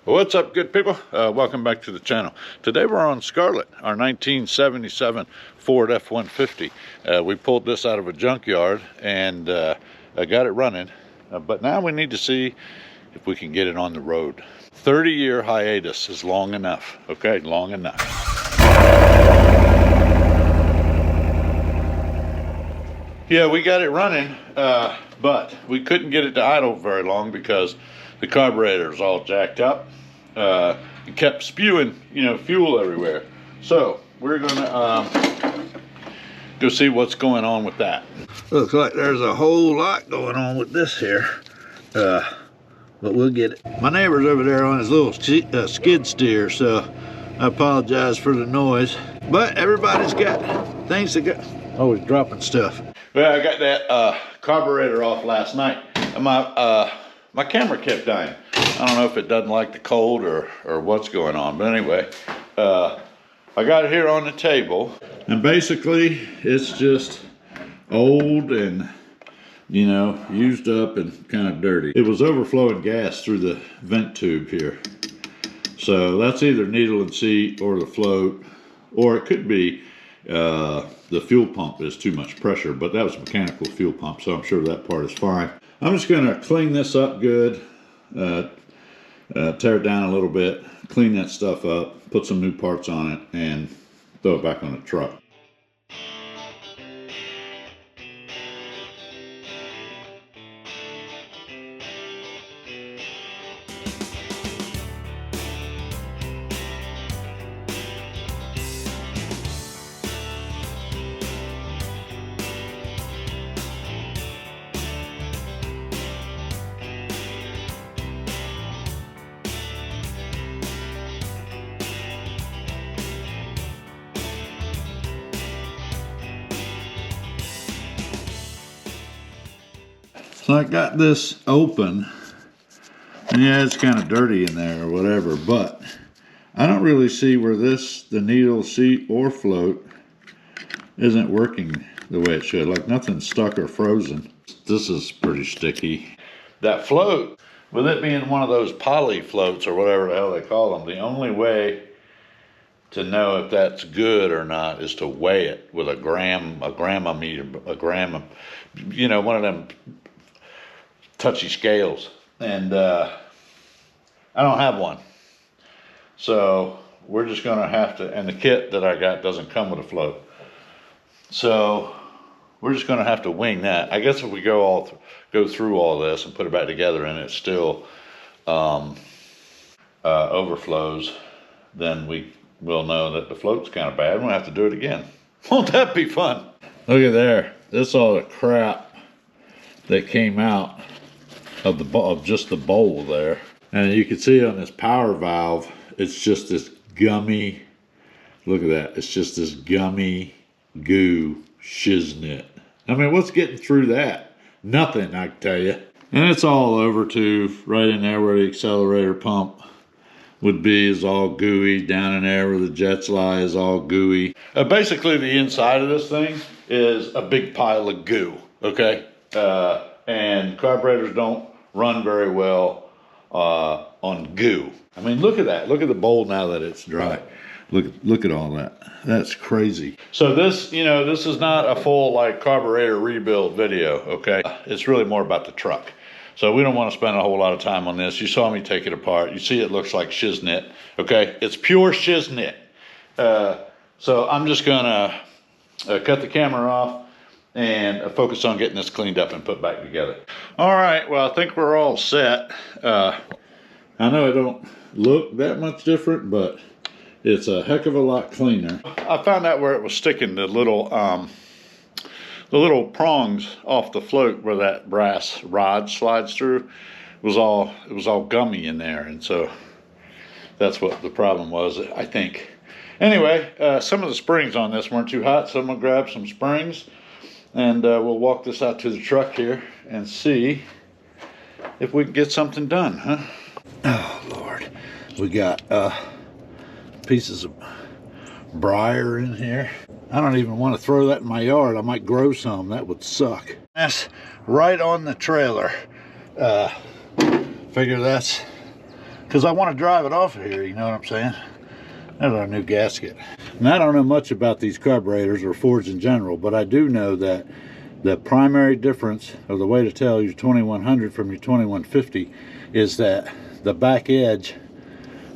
What's up, good people? Welcome back to the channel. Today we're on Scarlett, our 1977 Ford F150. We pulled this out of a junkyard and got it running, but now we need to see if we can get it on the road. 30-year hiatus is long enough, okay? Long enough. Yeah, we got it running, but we couldn't get it to idle very long because the carburetor is all jacked up. It kept spewing, fuel everywhere. So we're gonna go see what's going on with that. Looks like there's a whole lot going on with this here, but we'll get it. My neighbor's over there on his little skid steer, so I apologize for the noise. But everybody's got things to go. Always dropping stuff. Well, I got that carburetor off last night, and my camera kept dying. I don't know if it doesn't like the cold or what's going on, but anyway, I got it here on the table, and basically it's just old and used up and kind of dirty. It was overflowing gas through the vent tube here, so that's either needle and seat or the float, or it could be the fuel pump is too much pressure, but that was a mechanical fuel pump, so I'm sure that part is fine. I'm just going to clean this up good, tear it down a little bit, clean that stuff up, put some new parts on it, and throw it back on the truck. So I got this open, and yeah, it's kind of dirty in there or whatever, but I don't really see where the needle, seat, or float isn't working the way it should. Like nothing's stuck or frozen. This is pretty sticky. That float, with it being one of those poly floats or whatever the hell they call them, the only way to know if that's good or not is to weigh it with a grammometer, one of them touchy scales, and I don't have one, so we're just gonna have to, and the kit that I got doesn't come with a float, so we're just gonna have to wing that. I guess if we go through all this and put it back together and it still overflows, then we will know that the float's kind of bad. We'll have to do it again. Won't that be fun? Look at there, this is all the crap that came out of just the bowl there, and you can see on this power valve, it's just this gummy, look at that, it's just this gummy goo shiznit. I mean, what's getting through that? Nothing, I can tell you. And it's all over too, right in there where the accelerator pump would be is all gooey. Down in there where the jets lie is all gooey. Basically the inside of this thing is a big pile of goo, okay? And carburetors don't run very well on goo. I mean, look at that. Look at the bowl now that it's dry. Look at all that. That's crazy. So this, this is not a full carburetor rebuild video, okay? It's really more about the truck. So we don't want to spend a whole lot of time on this. You saw me take it apart. You see it looks like shiznit, okay? It's pure shiznit. So I'm just gonna cut the camera off and focus on getting this cleaned up and put back together. All right, well, I think we're all set. I know it don't look that much different, but it's a heck of a lot cleaner. I found out where it was sticking, the little prongs off the float where that brass rod slides through. It was all gummy in there, and so that's what the problem was, I think. Anyway, some of the springs on this weren't too hot, so I'm gonna grab some springs, and we'll walk this out to the truck here and see if we can get something done, huh? Oh, Lord. We got pieces of briar in here. I don't even want to throw that in my yard. I might grow some. That would suck. That's right on the trailer. Figure that's because I want to drive it off of here, you know what I'm saying? There's our new gasket. Now, I don't know much about these carburetors or Fords in general, but I do know that the primary difference, or the way to tell your 2100 from your 2150, is that the back edge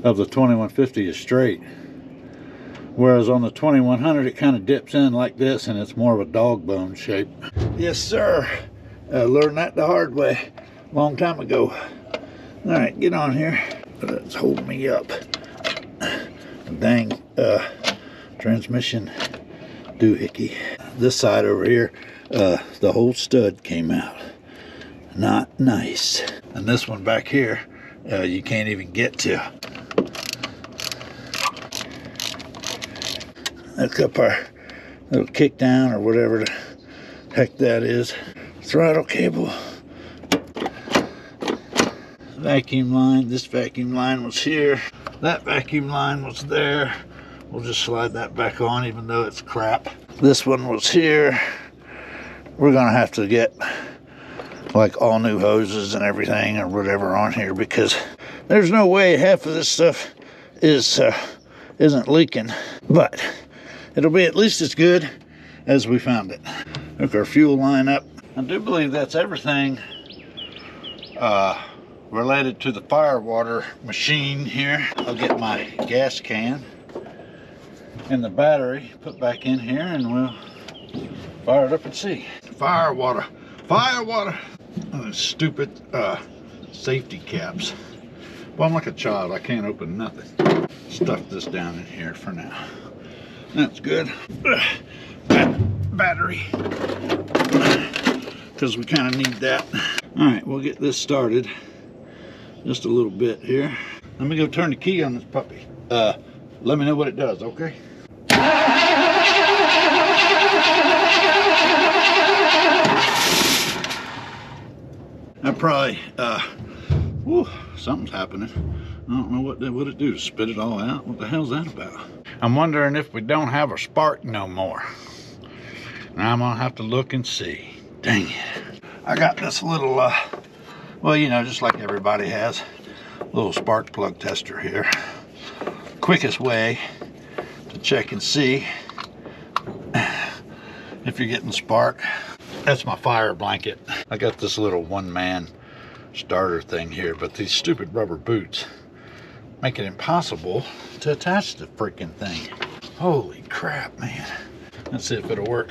of the 2150 is straight, whereas on the 2100 it kind of dips in like this and it's more of a dog bone shape. Yes sir, I learned that the hard way a long time ago. All right, get on here. It's holding me up. Dang transmission doohickey. This side over here, the whole stud came out. Not nice. And this one back here, you can't even get to. Hook up our little kick down or whatever the heck that is. Throttle cable. Vacuum line. This vacuum line was here. That vacuum line was there. We'll just slide that back on even though it's crap. This one was here. We're gonna have to get like all new hoses and everything or whatever on here, because there's no way half of this stuff isn't leaking, but it'll be at least as good as we found it. Hook our fuel line up. I do believe that's everything related to the fire water machine here. I'll get my gas can and the battery put back in here and we'll fire it up and see. Fire water, fire water. Oh, those stupid safety caps. Well, I'm like a child, I can't open nothing. Stuff this down in here for now. That's good. Battery, because we kind of need that. All right, we'll get this started. Just a little bit here. Let me go turn the key on this puppy. Let me know what it does, okay? I probably, whew, something's happening. I don't know what it do, spit it all out. What the hell's that about? I'm wondering if we don't have a spark no more. Now I'm gonna have to look and see. Dang it. I got this little, well, you know, just like everybody has, little spark plug tester here. Quickest way to check and see if you're getting spark. That's my fire blanket. I got this little one-man starter thing here, but these stupid rubber boots make it impossible to attach the freaking thing. Holy crap, man. Let's see if it'll work.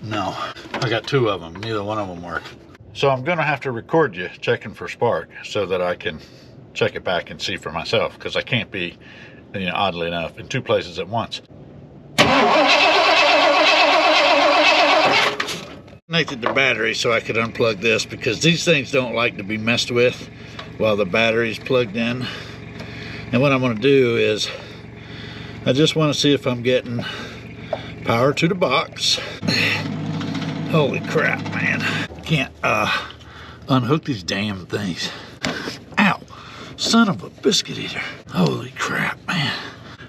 No, I got two of them. Neither one of them work. So I'm gonna have to record you checking for spark so that I can check it back and see for myself, because I can't be, you know, oddly enough, in two places at once. Connected the battery so I could unplug this, because these things don't like to be messed with while the battery's plugged in. And what I'm going to do is I just want to see if I'm getting power to the box. Holy crap, man. Can't unhook these damn things. Ow, son of a biscuit eater. Holy crap, man.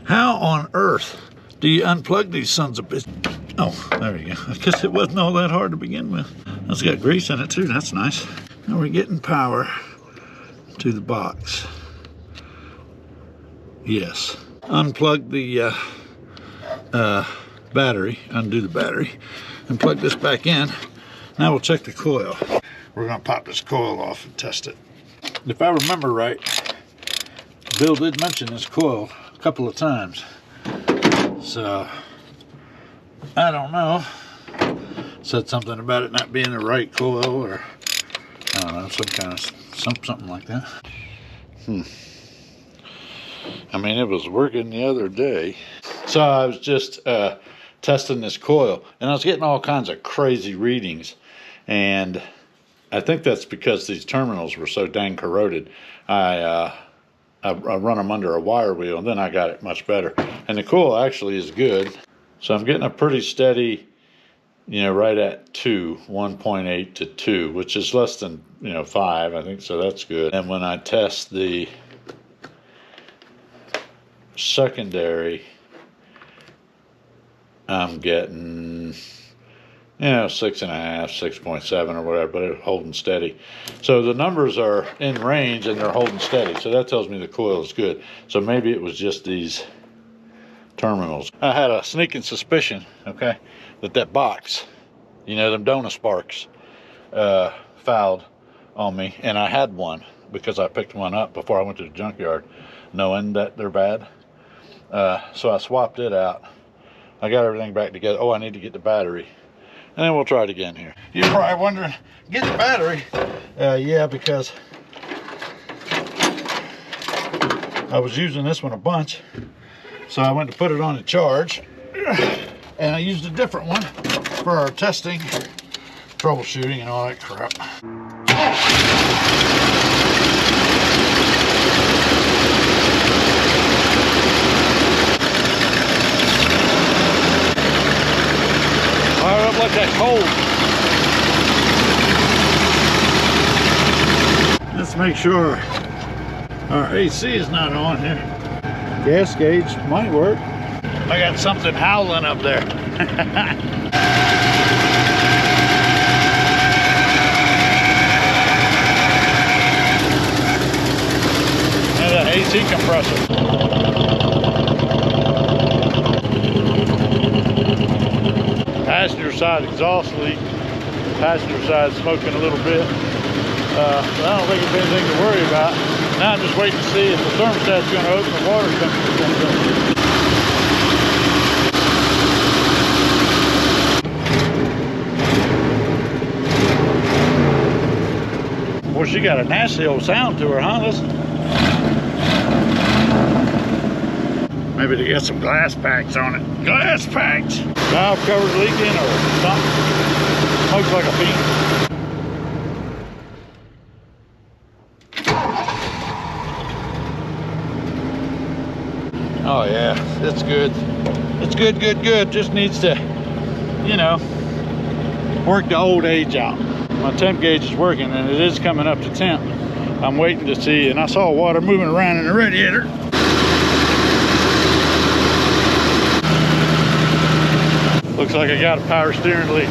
How on earth do you unplug these sons of biscuits? Oh, there you go. I guess it wasn't all that hard to begin with. It's got grease in it too, that's nice. Now we're getting power to the box. Yes. Unplug the battery, undo the battery, and plug this back in. Now we'll check the coil. We're gonna pop this coil off and test it. If I remember right, Bill did mention this coil a couple of times. So, I don't know. Said something about it not being the right coil, or I don't know, some kind of something like that. I mean, it was working the other day. So I was just testing this coil, and I was getting all kinds of crazy readings, and I think that's because these terminals were so dang corroded. I run them under a wire wheel, and then I got it much better. And the coil actually is good. So I'm getting a pretty steady, you know, right at 1.8 to 2, which is less than, you know, 5, I think, so that's good. And when I test the secondary, I'm getting you know, 6.5, 6.7 or whatever, but it's holding steady. So the numbers are in range and they're holding steady. So that tells me the coil is good. So maybe it was just these terminals. I had a sneaking suspicion, okay, that box, you know, them donut sparks, fouled on me, and I had one because I picked one up before I went to the junkyard, knowing that they're bad. So I swapped it out. I got everything back together. Oh, I need to get the battery, and then we'll try it again here. You're probably wondering, get the battery? Yeah, because I was using this one a bunch, so I went to put it on the charge, and I used a different one for our testing, troubleshooting, and all that crap. Fire up like that cold. Let's make sure our AC is not on here. Gas gauge might work. I got something howling up there. And an AC compressor. Passenger side exhaust leak. Passenger side smoking a little bit. I don't think it's anything to worry about. Now I'm just waiting to see if the thermostat's going to open, the water temperature's going to go. Boy, she got a nasty old sound to her, huh? Listen. Maybe they got some glass packs on it. Glass packs! Valve cover's leaking or something. Smokes like a bean. Oh yeah, it's good. It's good, good, good. Just needs to, you know, work the old age out. My temp gauge is working and it is coming up to temp. I'm waiting to see, and I saw water moving around in the radiator. Looks like I got a power steering leak.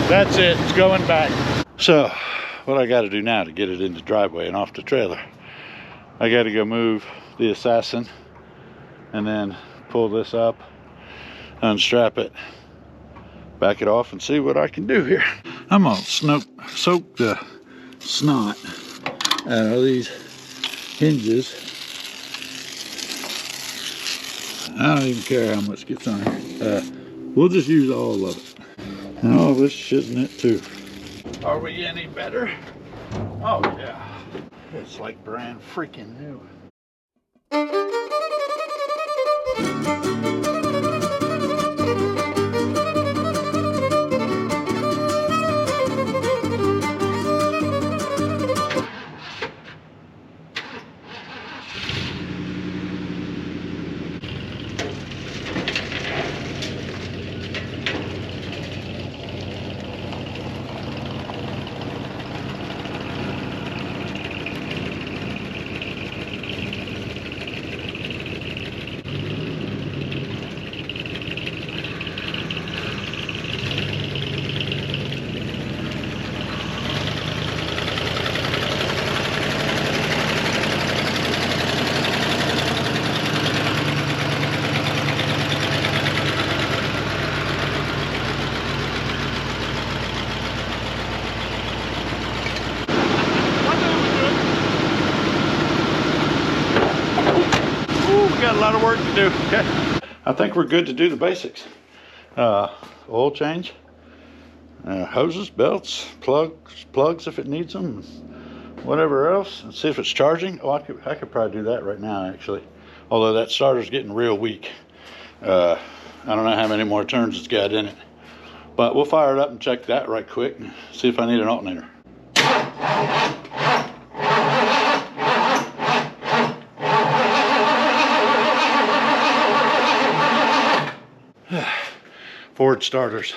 That's it, it's going back. So, what I gotta do now to get it in the driveway and off the trailer, I gotta go move the Assassin and then pull this up, unstrap it, back it off, and see what I can do here. I'm gonna soak the snot out of these hinges. I don't even care how much gets on here. We'll just use all of it. And all this shit in it too. Are we any better? Oh yeah. It's like brand freaking new. Got a lot of work to do. Okay, I think we're good to do the basics. Oil change, hoses, belts, plugs if it needs them, whatever else, and see if it's charging. Oh, I could probably do that right now actually, although that starter's getting real weak. I don't know how many more turns it's got in it, but we'll fire it up and check that right quick and see if I need an alternator. Ford starters.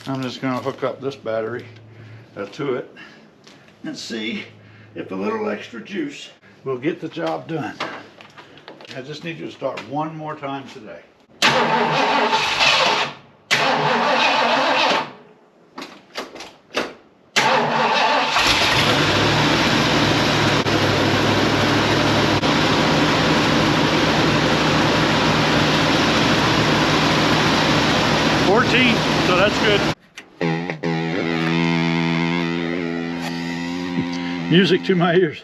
I'm just going to hook up this battery to it and see if a little extra juice will get the job done. I just need you to start one more time today. XLT, so that's good. Music to my ears.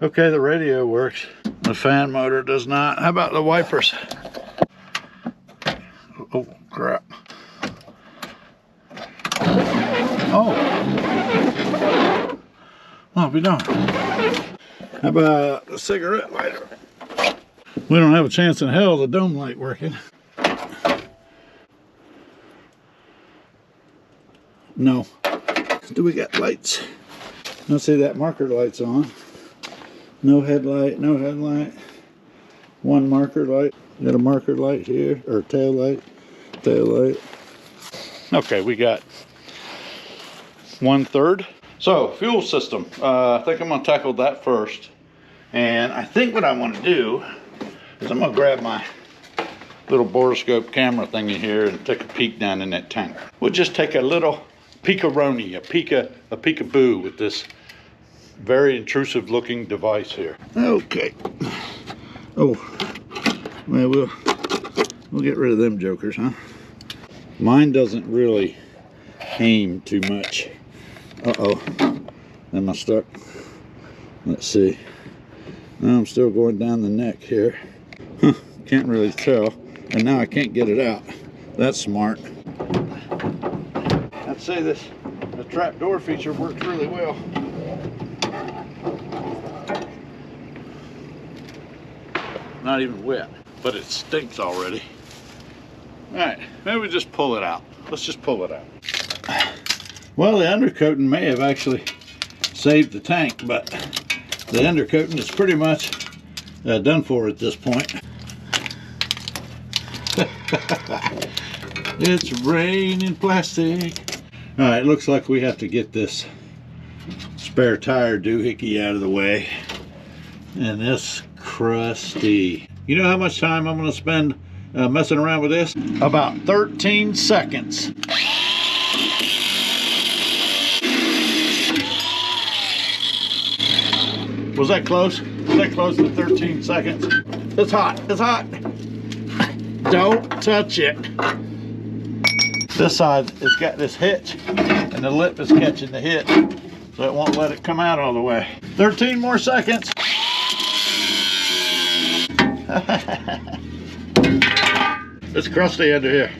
Okay, the radio works. The fan motor does not. How about the wipers? Oh, crap. Oh. What have we done? How about the cigarette lighter? We don't have a chance in hell of the dome light working. No. Do we got lights? Let's see, that marker light's on. No headlight, no headlight. One marker light. Got a marker light here, or tail light. Tail light. Okay, we got 1/3. So, fuel system. I think I'm going to tackle that first. And I think what I want to do is I'm going to grab my little borescope camera thing in here and take a peek down in that tank. We'll just take a little peekaroni, a peekaboo with this very intrusive looking device here. Okay. Oh, well, we'll get rid of them jokers, huh? Mine doesn't really aim too much. Uh-oh. Am I stuck? Let's see. Now I'm still going down the neck here. Huh, can't really tell. And now I can't get it out. That's smart. I'd say the trap door feature works really well. Not even wet, but it stinks already. All right, maybe we just pull it out. Let's just pull it out. Well, the undercoating may have actually saved the tank, but the undercoating is pretty much done for at this point. It's raining plastic. All right, looks like we have to get this spare tire doohickey out of the way. And this crusty. You know how much time I'm going to spend messing around with this? About 13 seconds. Was that close? Was that close to 13 seconds? It's hot. It's hot. Don't touch it. This side has got this hitch, and the lip is catching the hitch, so it won't let it come out all the way. 13 more seconds. It's crusty under here.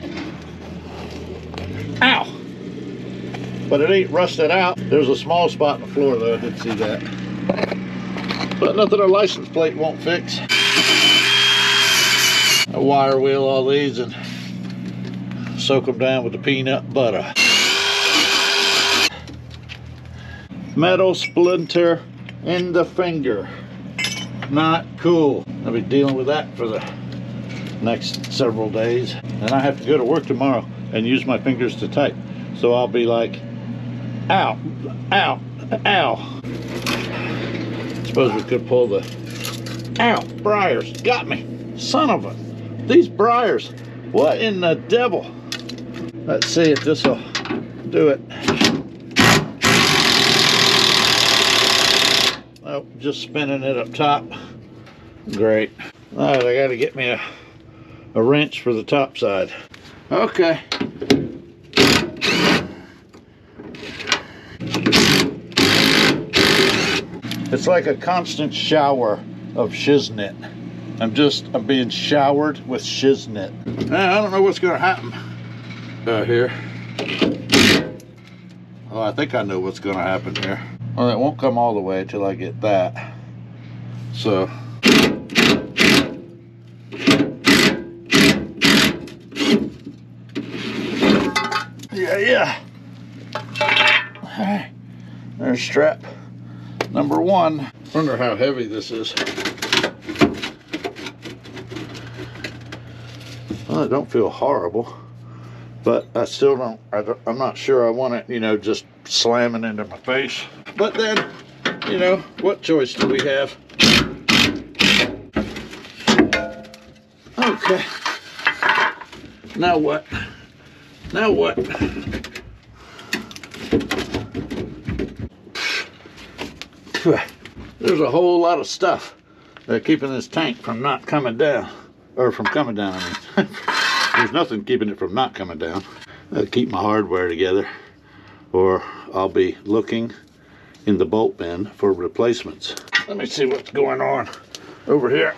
Ow! But it ain't rusted out. There's a small spot in the floor though, I did see that. But nothing a license plate won't fix. I wire wheel all these and soak them down with the peanut butter. Metal splinter in the finger. Not cool. I'll be dealing with that for the next several days. And I have to go to work tomorrow and use my fingers to type. So I'll be like, ow, ow, ow. Suppose we could pull the, ow, briars, got me. Son of a, these briars, what in the devil? Let's see if this will do it. Oh, just spinning it up top. Great. All right, I gotta get me a wrench for the top side. Okay. It's like a constant shower of shiznit. I'm being showered with shiznit. I don't know what's gonna happen here. Oh, I think I know what's gonna happen here. Well, it won't come all the way till I get that. So. Yeah. All right, there's strap number 1. Wonder how heavy this is. Well, it don't feel horrible, but I still don't, I'm not sure I want it, you know, just slamming into my face. But then, you know, what choice do we have? Okay. Now what? Now what? There's a whole lot of stuff keeping this tank from not coming down. Or from coming down, I mean. There's nothing keeping it from not coming down. keep my hardware together, or I'll be looking in the bolt bin for replacements. Let me see what's going on over here.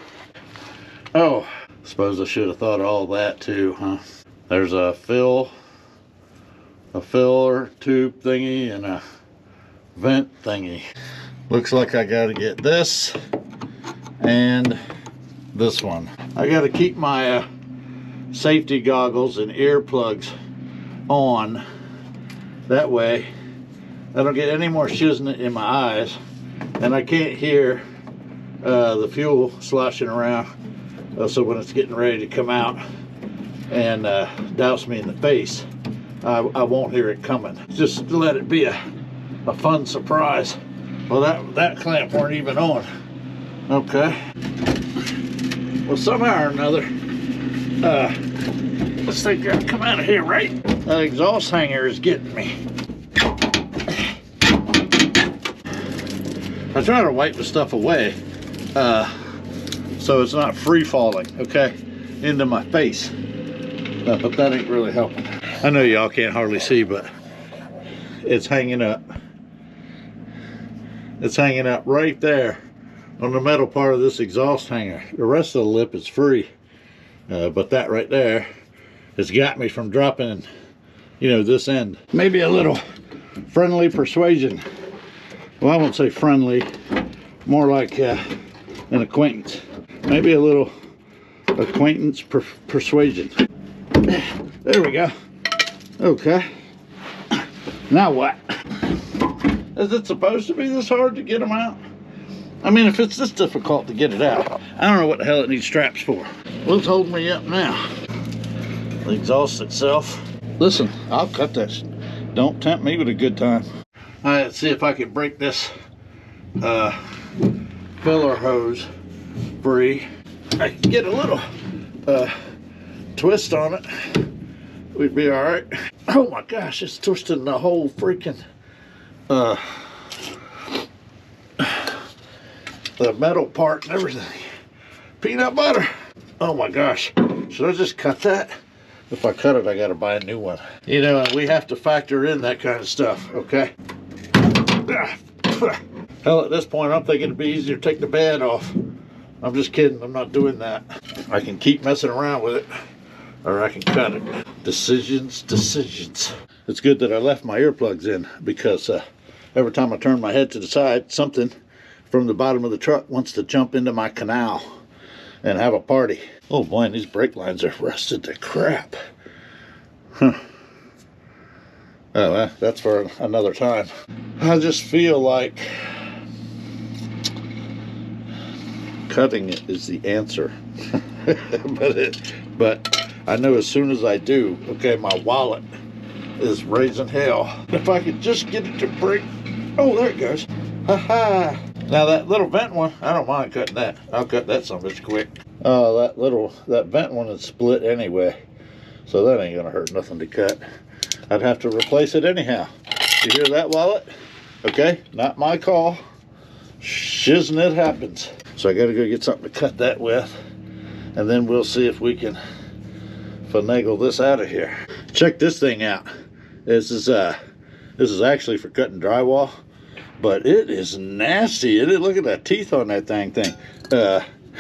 Oh, suppose I should have thought of all that too, huh? There's a filler tube thingy and a vent thingy. Looks like I gotta get this and this one. I gotta keep my safety goggles and earplugs on. That way I don't get any more shiznit in my eyes, and I can't hear the fuel sloshing around. So when it's getting ready to come out and douse me in the face, I won't hear it coming. Just let it be a fun surprise. Well, that clamp weren't even on. Okay. Well, somehow or another, this thing got to come out of here, right? That exhaust hanger is getting me. I try to wipe the stuff away so it's not free falling, okay, into my face. But that ain't really helping. I know y'all can't hardly see, but it's hanging up. It's hanging up right there on the metal part of this exhaust hanger. The rest of the lip is free, but that right there has got me from dropping, you know, this end. Maybe a little friendly persuasion. Well, I won't say friendly, more like an acquaintance. Maybe a little acquaintance persuasion. There we go. Okay. Now what? Is it supposed to be this hard to get them out? I mean, if it's this difficult to get it out, I don't know what the hell it needs straps for. What's holding me up now? The exhaust itself. Listen, I'll cut this. Don't tempt me with a good time. All right, let's see if I can break this filler hose free. I can get a little twist on it. We'd be all right. Oh my gosh, it's twisting the whole freaking the metal part and everything. Peanut butter. Oh my gosh, should I just cut that? If I cut it, I gotta buy a new one. You know, we have to factor in that kind of stuff, okay? Hell, at this point, I'm thinking it'd be easier to take the bed off. I'm just kidding, I'm not doing that. I can keep messing around with it, or I can cut it. Decisions. It's good that I left my earplugs in, because every time I turn my head to the side, something from the bottom of the truck wants to jump into my canal and have a party. Oh boy, and these brake lines are rusted to crap. Huh. Oh, well, that's for another time. I just feel like cutting it is the answer. but I know as soon as I do, okay, my wallet is raising hell. If I could just get it to break. Oh, there it goes. Ha-ha. Now that little vent one, I don't mind cutting that. I'll cut that some bitch quick. That vent one is split anyway, so that ain't gonna hurt nothing to cut. I'd have to replace it anyhow. You hear that, wallet? Okay, not my call. Shiznit happens. So I gotta go get something to cut that with, and then we'll see if we can finagle this out of here. Check this thing out. This is actually for cutting drywall, but it is nasty. Look at that teeth on that thing.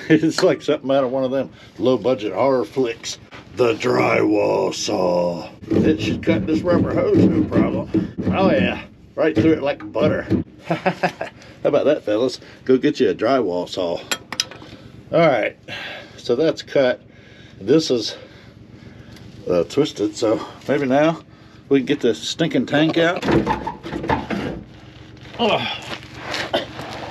It's like something out of one of them low budget horror flicks. The drywall saw. It should cut this rubber hose, no problem. Oh yeah, right through it like butter. How about that, fellas? Go get you a drywall saw. All right, so that's cut. This is twisted, so maybe now we can get the stinking tank out. Oh,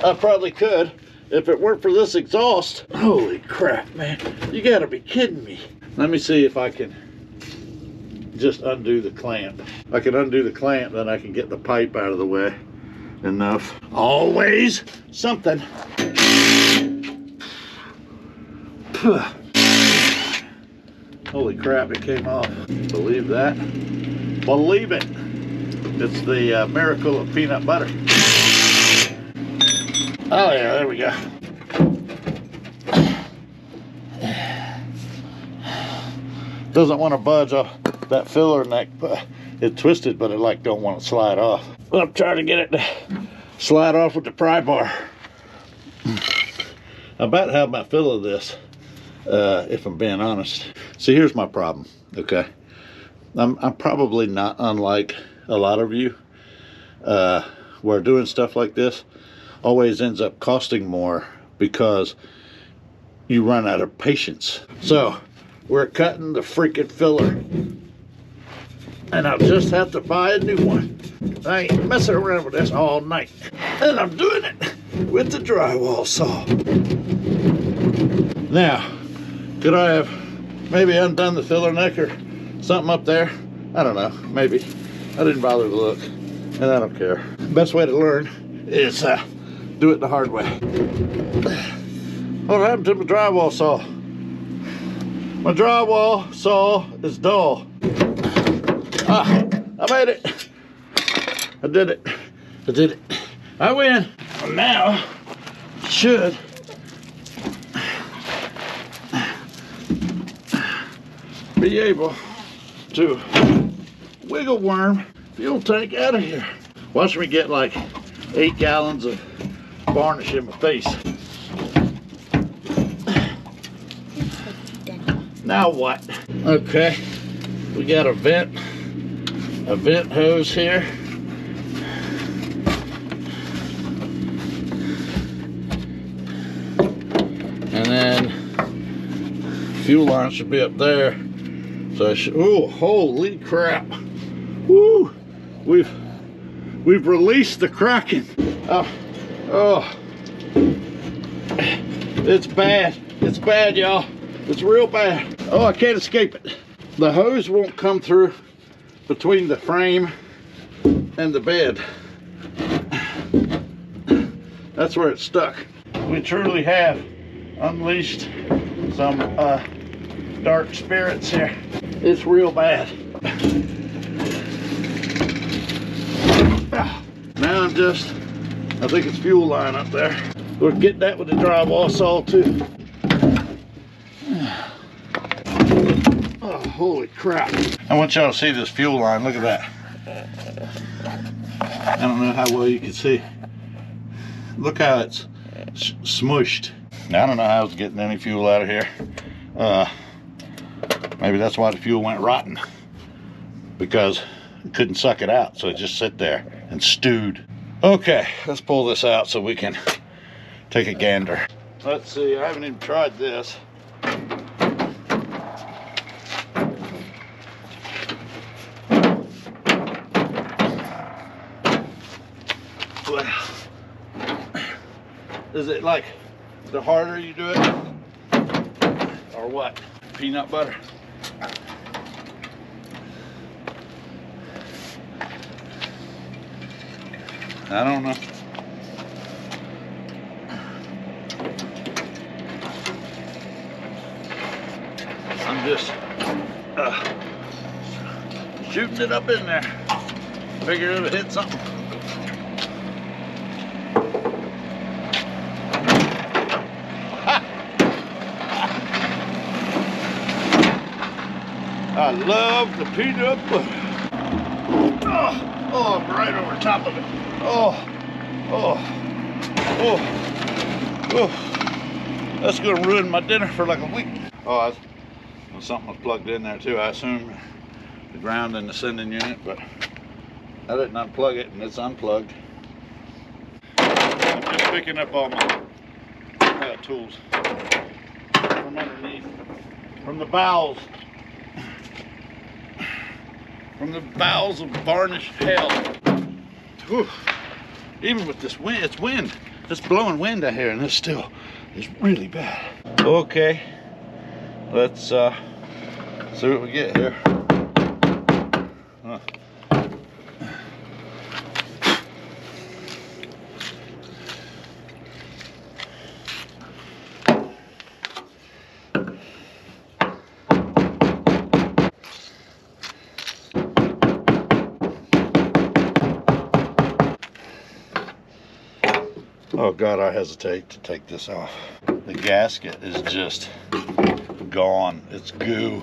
I probably could if it weren't for this exhaust. Holy crap, man. You gotta be kidding me. Let me see if I can just undo the clamp. If I can undo the clamp, then I can get the pipe out of the way. Enough. Always something. Holy crap, it came off. Believe that? Believe it. It's the miracle of peanut butter. Oh yeah, there we go. Doesn't want to budge. that filler neck, it twisted, but it like don't want to slide off. Well, I'm trying to get it to slide off with the pry bar. I about have my fill of this, if I'm being honest. See, here's my problem, okay? I'm probably not unlike a lot of you, where doing stuff like this always ends up costing more because you run out of patience. So we're cutting the freaking filler, and I'll just have to buy a new one. I ain't messing around with this all night, and I'm doing it with the drywall saw. Now, could I have maybe undone the filler neck or something up there? I don't know, maybe. I didn't bother to look, and I don't care. Best way to learn is do it the hard way. What happened to my drywall saw? My drywall saw is dull. Ah, I made it. I did it. I did it. I win. And now, should be able to wiggle worm fuel tank out of here. Watch me get like 8 gallons of varnish in my face. Now what? Okay, we got a vent hose here. And then fuel line should be up there. So I should, oh, holy crap. Woo! We've released the Kraken. Oh, it's bad. It's bad, y'all. It's real bad. Oh, I can't escape it. The hose won't come through between the frame and the bed. That's where it's stuck. We truly have unleashed some dark spirits here. It's real bad. Now I think it's fuel line up there. We'll get that with the drywall saw too. Oh, holy crap. I want y'all to see this fuel line. Look at that. I don't know how well you can see. Look how it's smushed. Now, I don't know how I was getting any fuel out of here. Maybe that's why the fuel went rotten, because it couldn't suck it out, so it just sat there and stewed. Okay, let's pull this out so we can take a gander. Let's see, I haven't even tried this. Well, is it like the harder you do it, or what? Peanut butter? I don't know. I'm just shooting it up in there. Figure it'll hit something. I love the peanut butter. Oh, I'm right over top of it. That's gonna ruin my dinner for like a week. Oh, something was plugged in there too. I assume the ground and the sending unit, but I didn't unplug it and it's unplugged. I'm just picking up all my tools from underneath, from the bowels. From the bowels of varnish hell. Whew. Even with this wind, it's wind. It's blowing wind out here, and this still is really bad. Okay, let's see what we get here. Oh God, I hesitate to take this off. The gasket is just gone. It's goo.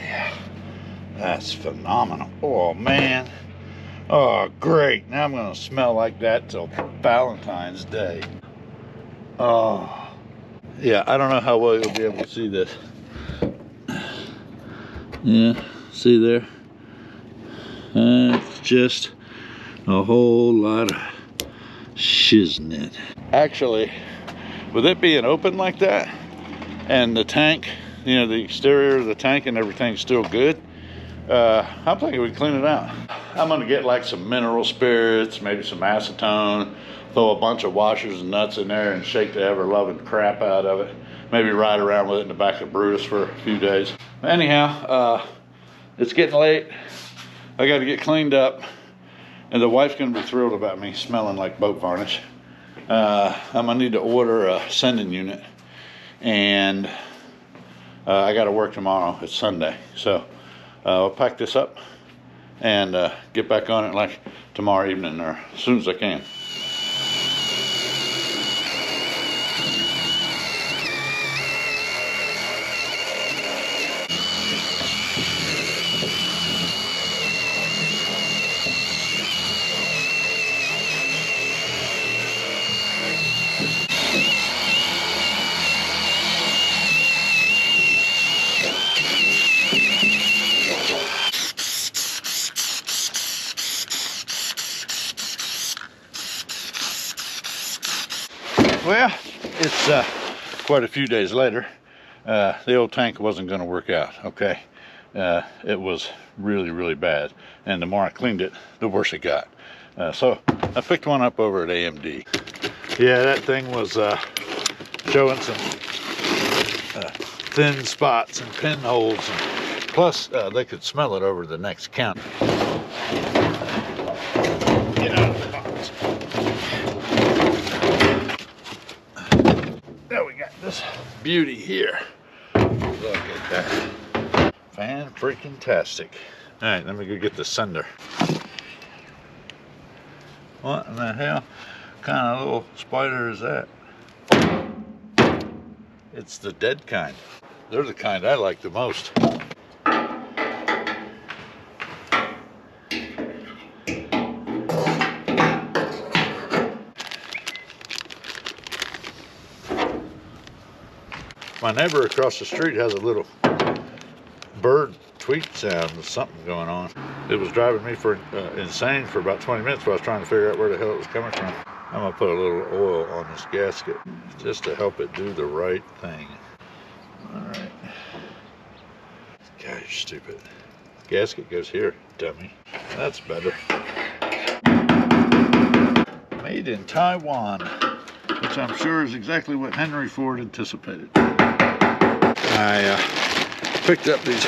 yeah. That's phenomenal. Oh, man. Oh, great. Now I'm going to smell like that till Valentine's Day. Oh. Yeah, I don't know how well you'll be able to see this. Yeah, see there? It's just a whole lot of shiznit. Actually, with it being open like that, and the tank, you know, the exterior of the tank and everything's still good, I'm thinking we clean it out. I'm gonna get like some mineral spirits, maybe some acetone, throw a bunch of washers and nuts in there and shake the ever-loving crap out of it. Maybe ride around with it in the back of Brutus for a few days. Anyhow, it's getting late. I gotta get cleaned up. And the wife's gonna be thrilled about me smelling like boat varnish. I'm gonna need to order a sending unit. And I gotta work tomorrow, it's Sunday. So I'll pack this up and get back on it like tomorrow evening or as soon as I can. Well, it's quite a few days later. The old tank wasn't going to work out, okay? It was really, really bad. And the more I cleaned it, the worse it got. So I picked one up over at AMD. Yeah, that thing was showing some thin spots and pinholes. And plus, they could smell it over the next counter. Get out of the box. Now we got this beauty here. Look at that. Fan-freaking-tastic. All right, let me go get the sender. What in the hell kind of little spider is that? It's the dead kind. They're the kind I like the most. My neighbor across the street has a little bird tweet sound. There's something going on. It was driving me insane for about 20 minutes while I was trying to figure out where the hell it was coming from. I'm gonna put a little oil on this gasket just to help it do the right thing. All right. God, you're stupid. Gasket goes here, dummy. That's better. Made in Taiwan, which I'm sure is exactly what Henry Ford anticipated. I picked up these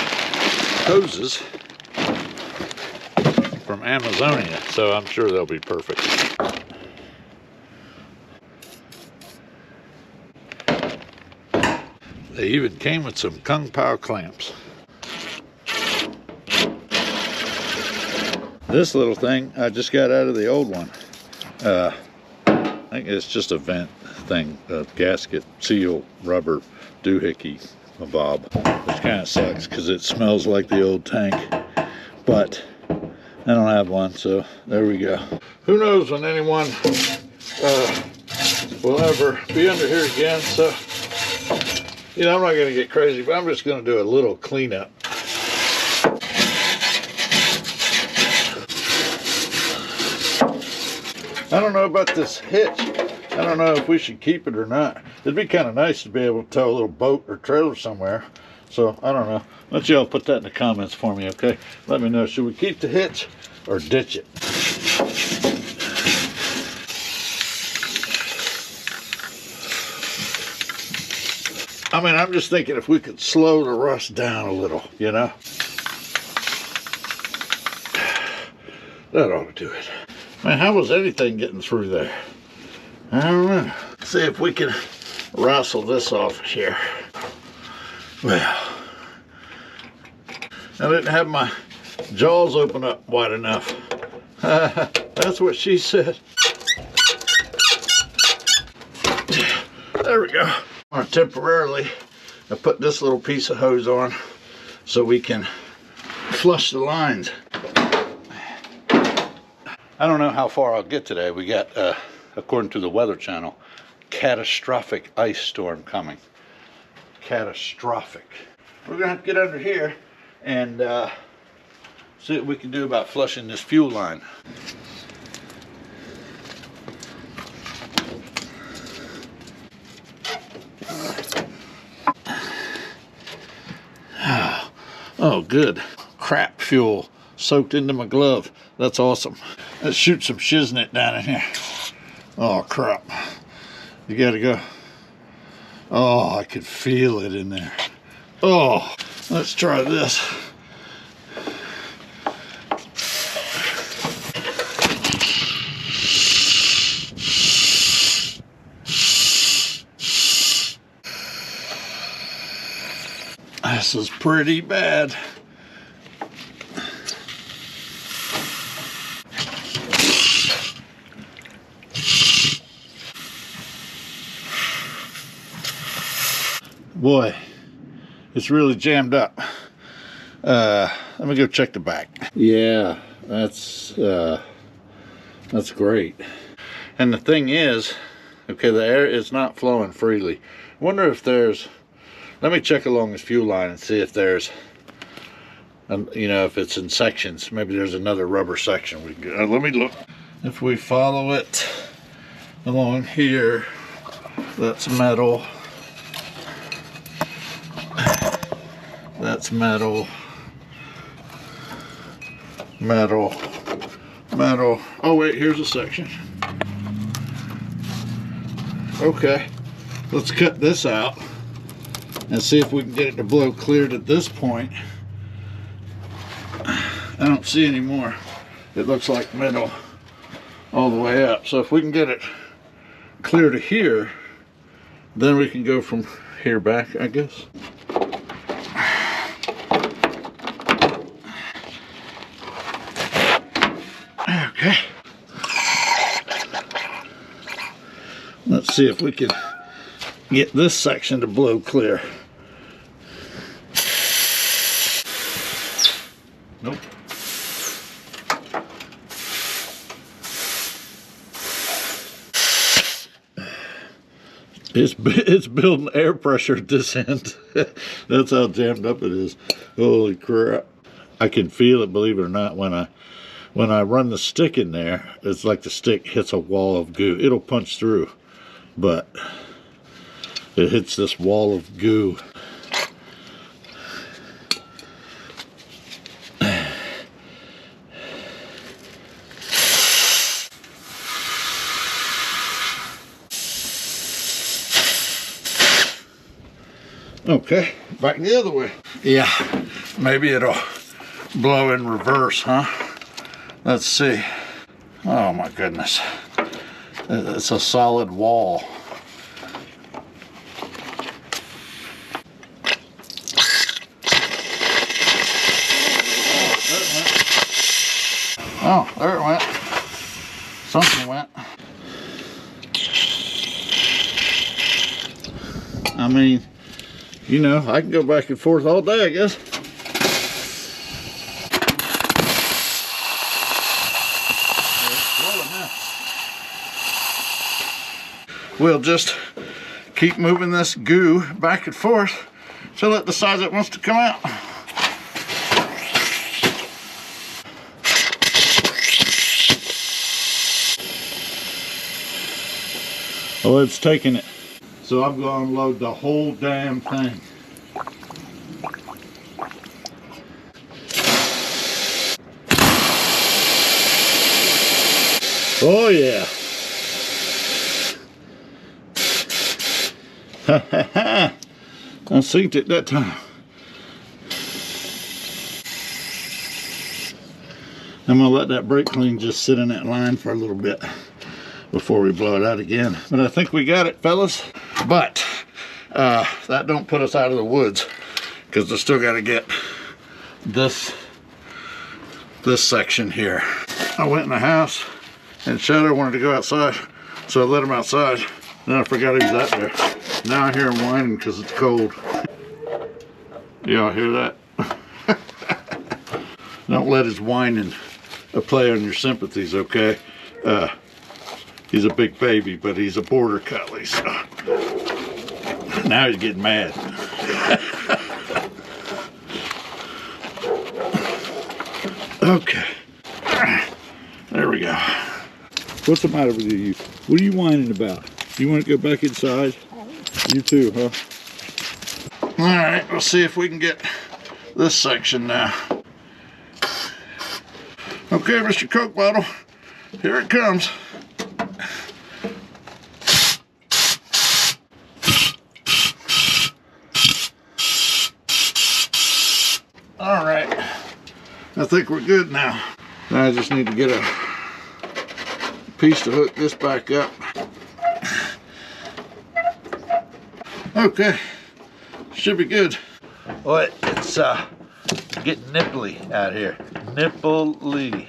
hoses from Amazonia, so I'm sure they'll be perfect. They even came with some Kung Pao clamps. This little thing I just got out of the old one. I think it's just a vent thing, a gasket, seal, rubber, doohickey, a bob. Which kind of sucks because it smells like the old tank. But I don't have one, so there we go. Who knows when anyone will ever be under here again, so you know, I'm not going to get crazy, but I'm just going to do a little cleanup. I don't know about this hitch. I don't know if we should keep it or not. It'd be kind of nice to be able to tow a little boat or trailer somewhere. So, I don't know. Let y'all put that in the comments for me, okay? Let me know. Should we keep the hitch or ditch it? I mean, I'm just thinking if we could slow the rust down a little, you know? That ought to do it. Man, how was anything getting through there? I don't know. Let's see if we can wrestle this off here. Well, I didn't have my jaws open up wide enough. That's what she said. There we go. Temporarily, I put this little piece of hose on. so we can flush the lines. I don't know how far I'll get today. We got, according to the Weather Channel, catastrophic ice storm coming. Catastrophic. We're gonna have to get under here and see what we can do about flushing this fuel line. Oh, good. Crap fuel soaked into my glove. That's awesome. Let's shoot some shiznit down in here. Oh, crap. You gotta go. Oh, I could feel it in there. Oh, let's try this. This is pretty bad. Boy, it's really jammed up. Let me go check the back. Yeah, that's great. And the thing is, okay, the air is not flowing freely. I wonder if there's, let me check along this fuel line and see if there's, you know, if it's in sections. Maybe there's another rubber section. We can, let me look. If we follow it along here, that's metal. That's metal. Metal. Metal. Oh wait, here's a section. Okay, let's cut this out and see if we can get it to blow clear to this point. I don't see any more. It looks like metal all the way up. So if we can get it clear to here, then we can go from here back, I guess. Okay. Let's see if we can get this section to blow clear. Nope. It's building air pressure at this end. That's how jammed up it is. Holy crap. I can feel it, believe it or not, when I run the stick in there. It's like the stick hits a wall of goo. It'll punch through, but it hits this wall of goo. Okay, back the other way. Yeah, maybe it'll blow in reverse, huh? Let's see. Oh my goodness. It's a solid wall. Oh, there it went. Something went. I mean, you know, I can go back and forth all day, I guess. We'll just keep moving this goo back and forth till it decides it wants to come out. Oh, it's taking it. So I'm going to unload the whole damn thing. Oh yeah. I synced it that time. I'm gonna let that brake clean just sit in that line for a little bit before we blow it out again. But I think we got it, fellas. But that don't put us out of the woods, because I still got to get this section here. I went in the house and Shadow wanted to go outside, so I let him outside. Then I forgot he was out there. Now I hear him whining because it's cold. Y'all hear that? Don't let his whining play on your sympathies, okay? He's a big baby, but he's a border collie, so now he's getting mad. Okay, there we go. What's the matter with you? What are you whining about? You want to go back inside? You too, huh? All right, let's see if we can get this section now. Okay, Mr. Coke bottle, here it comes. All right, I think we're good now. Now I just need to get a piece to hook this back up. Okay, should be good. Well, it's getting nipply out here. Nipply.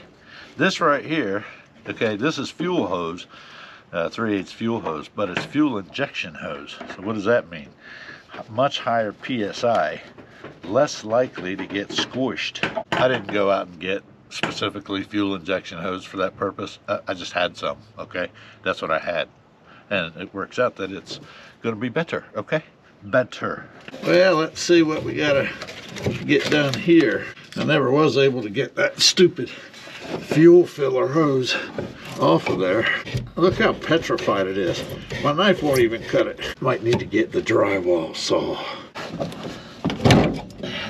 This right here, okay, this is fuel hose, 3/8 fuel hose, but it's fuel injection hose. So what does that mean? Much higher PSI, less likely to get squished. I didn't go out and get specifically fuel injection hose for that purpose. I just had some, okay? That's what I had. And it works out that it's gonna be better, okay? Better. Well, let's see what we gotta get done here. I never was able to get that stupid fuel filler hose off of there. Look how petrified it is. My knife won't even cut it. Might need to get the drywall saw.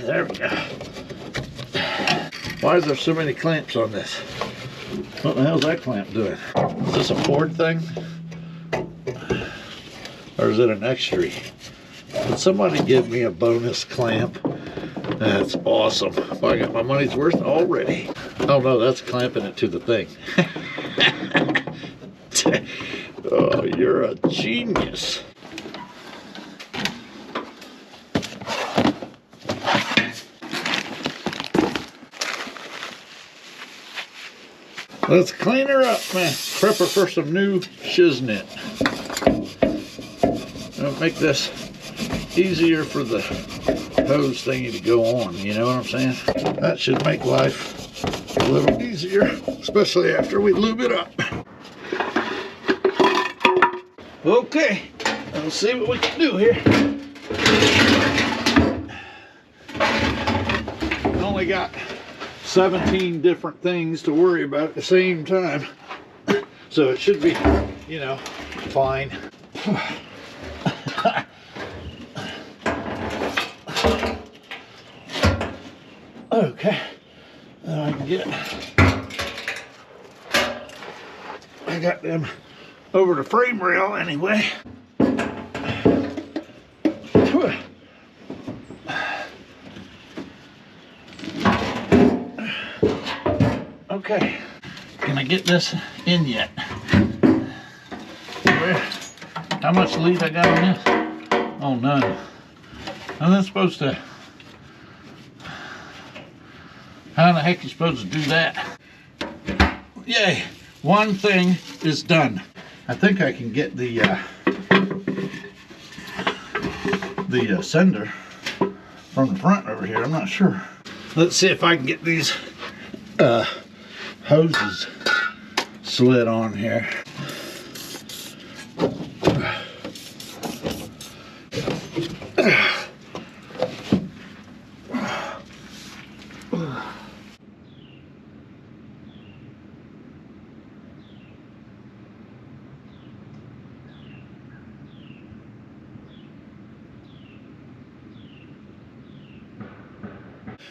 There we go. Why is there so many clamps on this? What the hell's that clamp doing? Is this a Ford thing? Or is it an extra? Did somebody give me a bonus clamp? That's awesome. Well, I got my money's worth already. Oh no, that's clamping it to the thing. Oh, you're a genius. Let's clean her up, man. Prep her for some new shiznit. I'll make this easier for the hose thingy to go on, you know what I'm saying? That should make life a little easier, especially after we lube it up. Okay, let's see what we can do here. Only got 17 different things to worry about at the same time, so it should be, you know, fine. Okay, now I can get, I got them over the frame rail anyway. Okay, can I get this in yet? How much lead I got on this? Oh, none. I'm not supposed to. How the heck are you supposed to do that? Yay, one thing is done. I think I can get the sender from the front over here. I'm not sure. Let's see if I can get these hoses slid on here.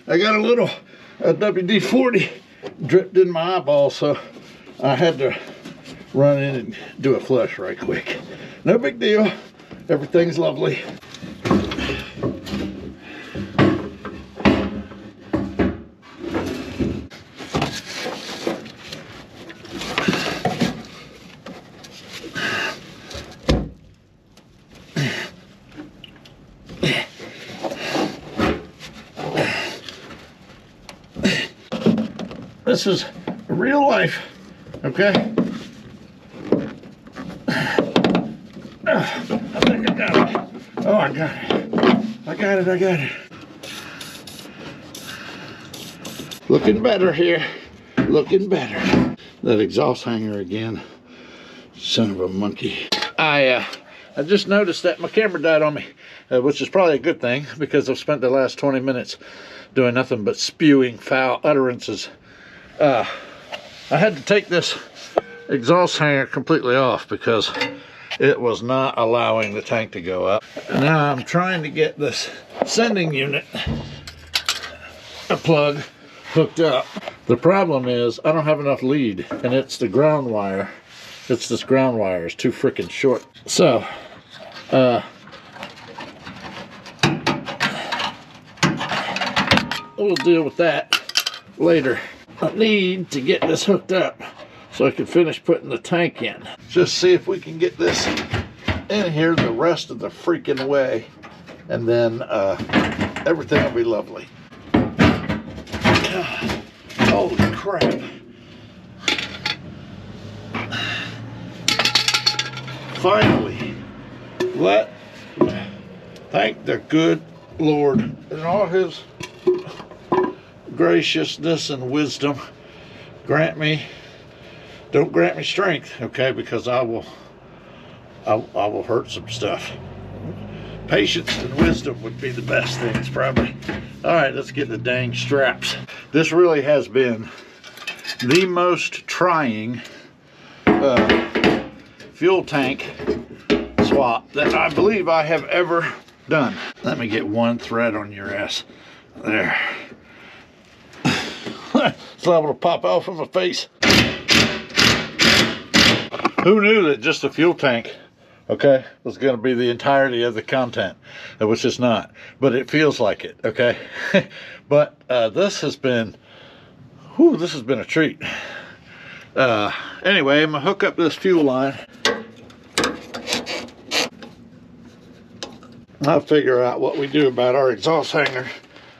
I got a little WD-40 dripped in my eyeball, so I had to run in and do a flush right quick. No big deal. Everything's lovely. This is real life, okay? I think I got it. Oh, I got it. I got it. Looking better here. Looking better. That exhaust hanger again. Son of a monkey. I just noticed that my camera died on me, which is probably a good thing because I've spent the last 20 minutes doing nothing but spewing foul utterances. I had to take this exhaust hanger completely off because it was not allowing the tank to go up. Now I'm trying to get this sending unit, a plug, hooked up. The problem is I don't have enough lead, and it's the ground wire. It's this ground wire. It's too freaking short. So, we'll deal with that later. I need to get this hooked up so I can finish putting the tank in. Just see if we can get this in here the rest of the freaking way, and then everything will be lovely. Holy crap. Finally, thank the good Lord in all his graciousness and wisdom, don't grant me strength, okay, because I will hurt some stuff. Patience and wisdom would be the best things, probably. All right, let's get the dang straps. This really has been the most trying fuel tank swap that I believe I have ever done. Let me get one thread on your ass. There. It's liable to pop off in my face. Who knew that just a fuel tank, okay, was going to be the entirety of the content, which is not, but it feels like it, okay? But this has been a treat. Anyway, I'm gonna hook up this fuel line. I'll figure out what we do about our exhaust hanger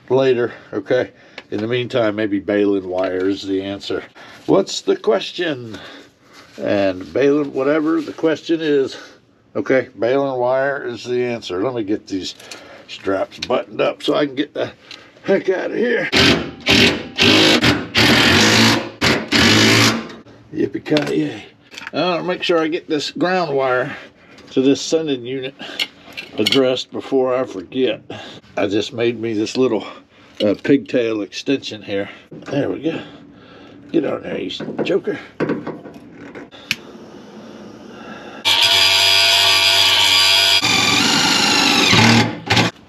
later, okay? In the meantime, maybe baling wire is the answer. What's the question? And baling, whatever the question is, okay, baling wire is the answer. Let me get these straps buttoned up so I can get the heck out of here. Yippee-ki-yay. I want to make sure I get this ground wire to this sending unit addressed before I forget. I just made me this little pigtail extension here. There we go. Get on there, you joker.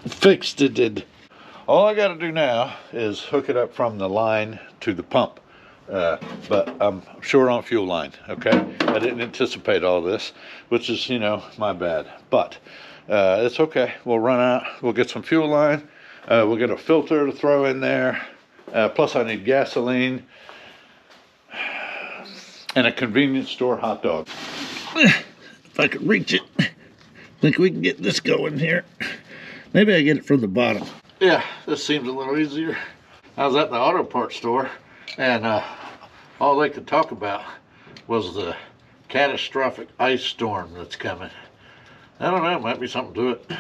Fixed it. All I got to do now is hook it up from the line to the pump. But I'm short on fuel line, okay? I didn't anticipate all this, which is, you know, my bad. But it's okay. We'll run out. We'll get some fuel line. We'll get a filter to throw in there. Plus I need gasoline and a convenience store hot dog. If I could reach it. Think we can get this going here. Maybe I get it from the bottom. Yeah, this seems a little easier. I was at the auto parts store, and all they could talk about was the catastrophic ice storm that's coming. I don't know, might be something to it.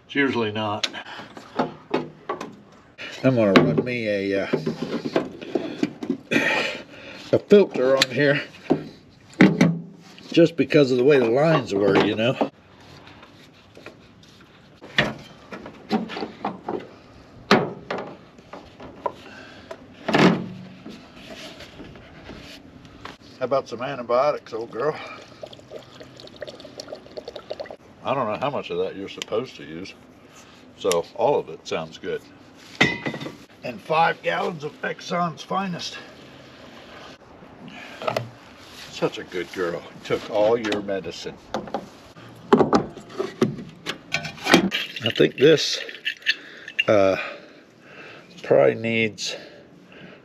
It's usually not. I'm gonna run me a filter on here, just because of the way the lines were, you know. How about some antibiotics, old girl? I don't know how much of that you're supposed to use, so all of it sounds good. And 5 gallons of Exxon's finest. Such a good girl. Took all your medicine. I think this probably needs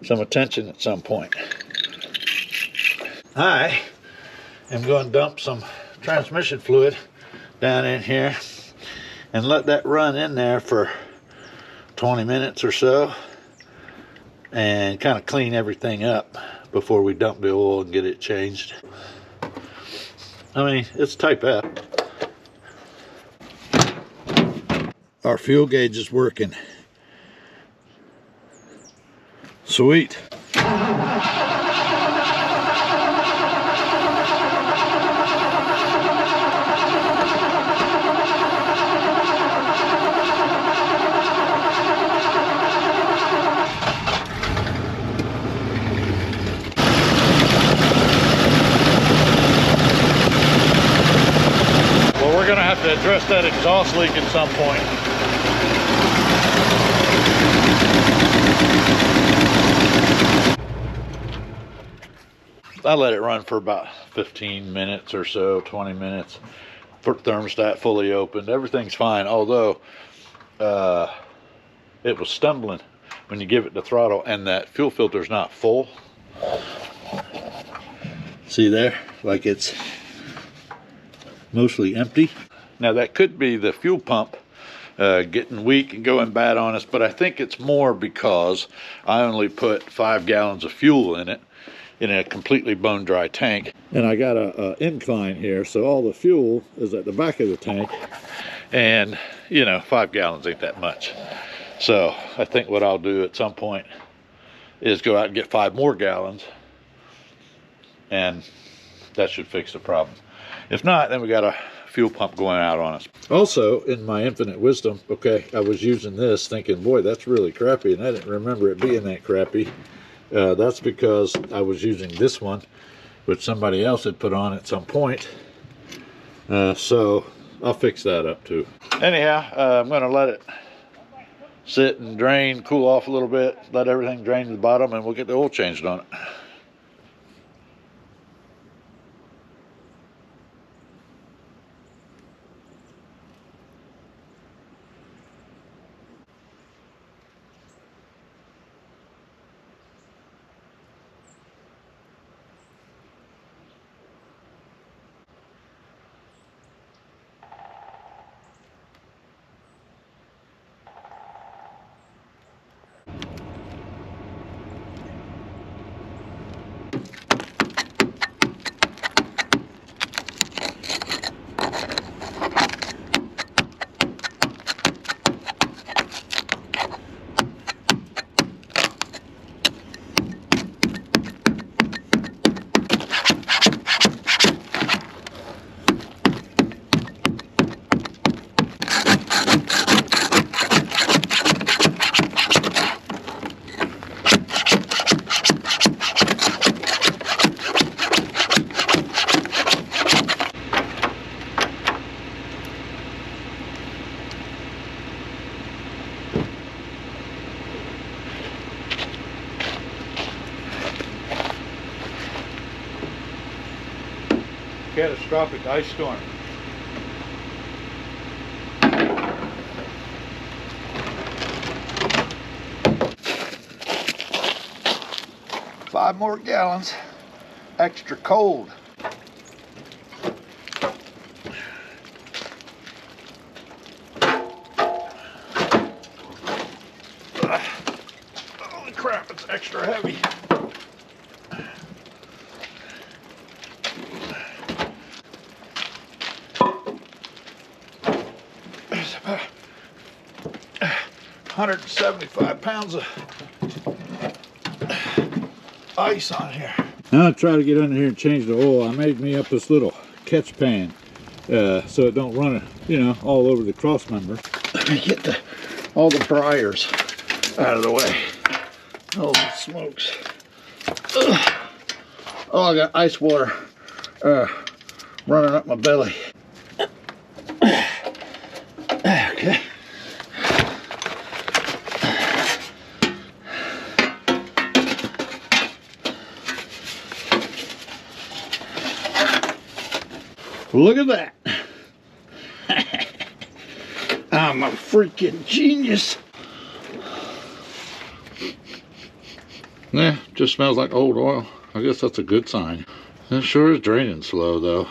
some attention at some point. I am going to dump some transmission fluid down in here and let that run in there for 20 minutes or so and kind of clean everything up before we dump the oil and get it changed. I mean, it's type F. Our fuel gauge is working. Sweet. Well, we're gonna have to address that exhaust leak at some point. I let it run for about 15 minutes or so, 20 minutes. Thermostat fully opened. Everything's fine, although it was stumbling when you give it the throttle and that fuel filter's not full. See there? Like it's mostly empty. Now that could be the fuel pump getting weak and going bad on us, but I think it's more because I only put 5 gallons of fuel in it in a completely bone dry tank. And I got a incline here, so all the fuel is at the back of the tank. And, you know, 5 gallons ain't that much. So I think what I'll do at some point is go out and get 5 more gallons. And that should fix the problem. If not, then we got a fuel pump going out on us. Also, in my infinite wisdom, okay, I was using this thinking, boy, that's really crappy. And I didn't remember it being that crappy. That's because I was using this one, which somebody else had put on at some point. So I'll fix that up too. Anyhow, I'm going to let it sit and drain, cool off a little bit, let everything drain to the bottom, and we'll get the oil changed on it. Catastrophic ice storm. Five more gallons, extra cold. Holy crap, it's extra heavy. There's about 175 pounds of ice on here. Now I try to get under here and change the oil. I made me up this little catch pan so it don't run, you know, all over the cross member. Let me get all the briars out of the way. Holy smokes. Ugh. Oh, I got ice water running up my belly. Okay. Look at that. I'm a freaking genius. Yeah, just smells like old oil. I guess that's a good sign. It sure is draining slow though.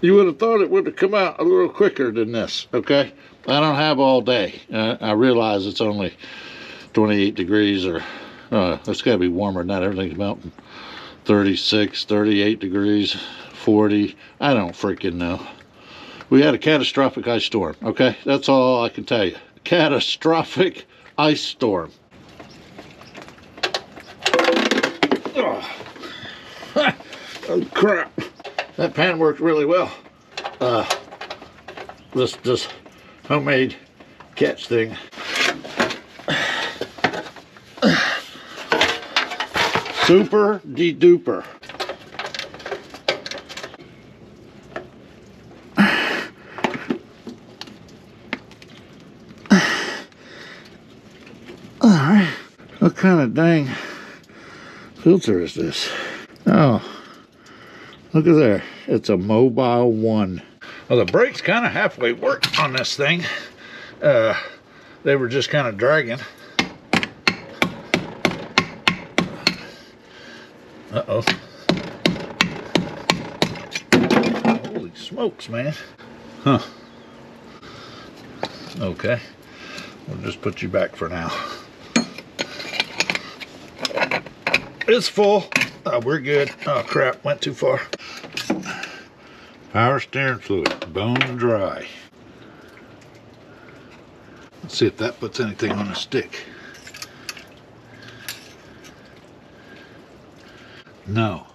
You would have thought it would have come out a little quicker than this, okay? I don't have all day. I realize it's only 28 degrees or it's gotta be warmer than that. Everything's melting. 36, 38 degrees. 40, I don't freaking know. We had a catastrophic ice storm, okay? That's all I can tell you. Catastrophic ice storm. Oh crap! That pan worked really well. This homemade catch thing. Super de duper. Alright, what kind of dang filter is this? Oh, look at there. It's a Mobile 1. Well, the brakes kind of halfway worked on this thing. They were just kind of dragging. Uh-oh. Holy smokes, man. Huh. Okay. We'll just put you back for now. It's full. Oh, we're good. Oh, crap. Went too far. Power steering fluid. Bone dry. Let's see if that puts anything on the stick. No.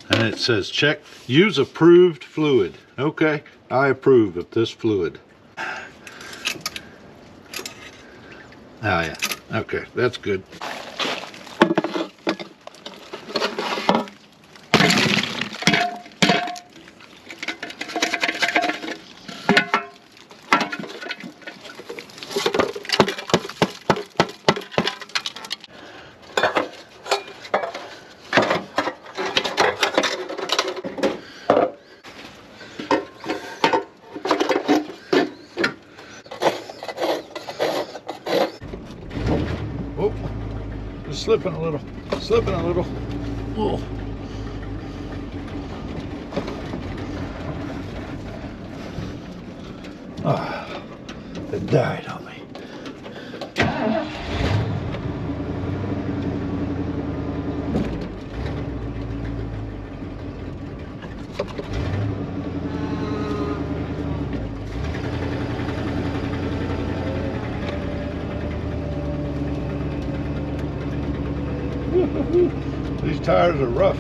And it says check. Use approved fluid. Okay. I approve of this fluid. Oh, yeah. Okay. That's good. Slipping a little, slipping a little. Oh. Ah, it died on me. These tires are rough.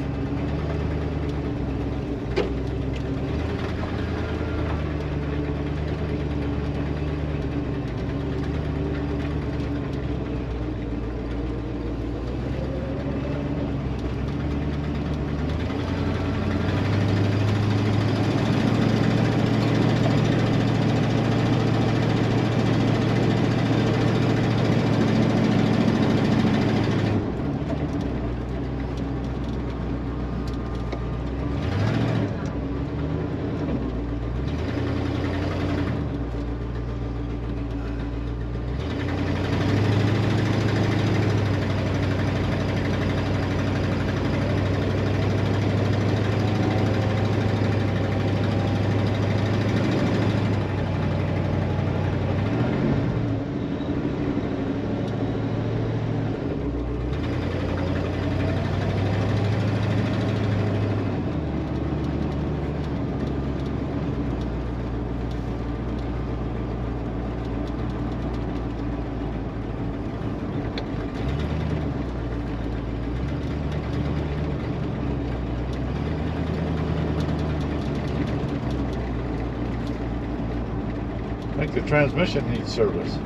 I think the transmission needs service.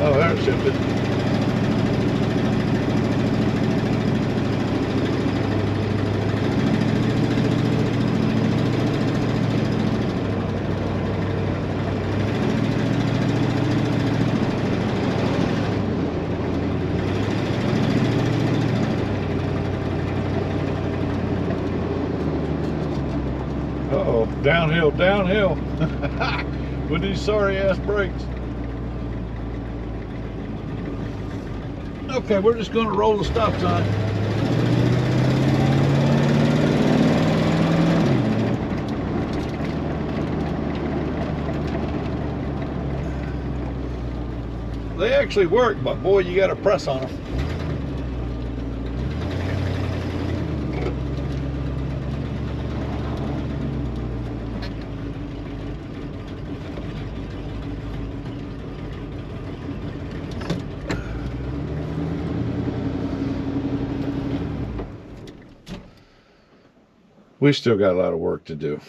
Oh, there it shifted. Uh-oh, downhill, downhill. With these sorry ass brakes. Okay, we're just going to roll the stop sign. actually work, but boy, you got to press on them. We still got a lot of work to do.